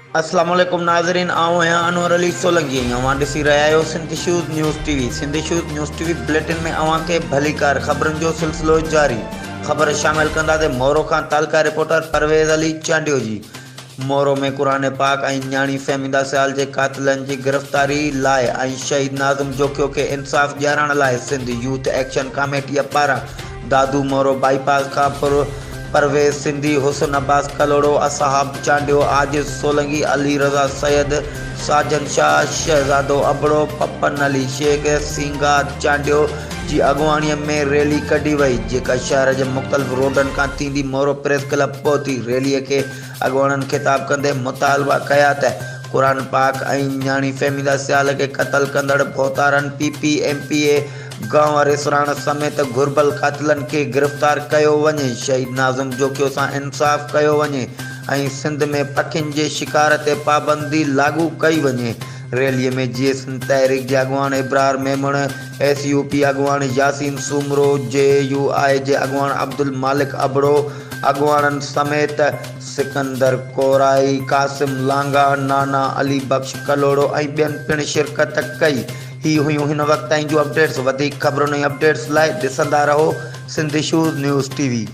अस्सलाम वालेकुम नाज़रीन, आऊँ हैं अनवर अली सोलंकी। अवां ॾिसी रहिया आहियो Sindh shows news TV. Sindh shows news TV bulletin में अवां खे भलीकार ख़बरुनि जो सिलसिलो जारी। ख़बर शामिल कंदासीं मोरो खां तालका रिपोर्टर परवेज़ अली चांडियो जी। मोरो में क़ुरान पाक ऐं न्याणी फ़हमीदा सियाल जे क़ातिलनि जी गिरफ़्तारी लाइ ऐं शहीद नाज़िम जोखियो खे इंसाफ़ ॾियारण लाइ सिंध यूथ एक्शन कमेटीअ पारां दादू मोरो बाईपास खां परवेज़ सिंधी, हुसन अब्बास कलोड़ो, असहाब चांडियो, आजिज़ सोलंकी, अली रज़ा सैयद, साजन शाह, शहज़ादो अबड़ो, पपन अली शेख, सिंगा चांडियो जी अॻुवाणीअ में रैली कढी वई, जेका शहर जे मुख़्तलिफ़ रोडनि खां थींदी मोरो प्रेस क्लब पहुती। रैलीअ खे अॻुवाणनि ख़िताब कंदे मुतालबा कया त क़ुरान पाक ऐं न्याणी फ़हमीदा सियाल खे क़त्ल कंदड़ बोतारनि PPMPA गांव रिसराण समेत घुर्बल क़ातिलनि खे गिरफ़्तार कयो वञे, शहीद नाज़िम जोखियो सां इंसाफ़ कयो वञे ऐं सिंध में पखियुनि जे शिकार ते पाबंदी लागू कई वञे। रैलीअ में GS तहरीक जे अॻुवान इब्रार मेमण, SUP अॻुवान यासीन सूमरो, JUI जे अॻुवान अब्दुल मालिक अबड़ो अॻुवाणनि समेत सिकंदर कोराई, कासिम लांगा, नाना अली बख्श कलोड़ो ऐं ॿियनि पिणु शिरकत कई। ही हुयूं हिन वक़्त ताईं जूं अपडेट्स। वधीक ख़बरुनि ऐं अपडेट्स लाइ ॾिसंदा रहो सिंध शूज़ न्यूज़ टीवी।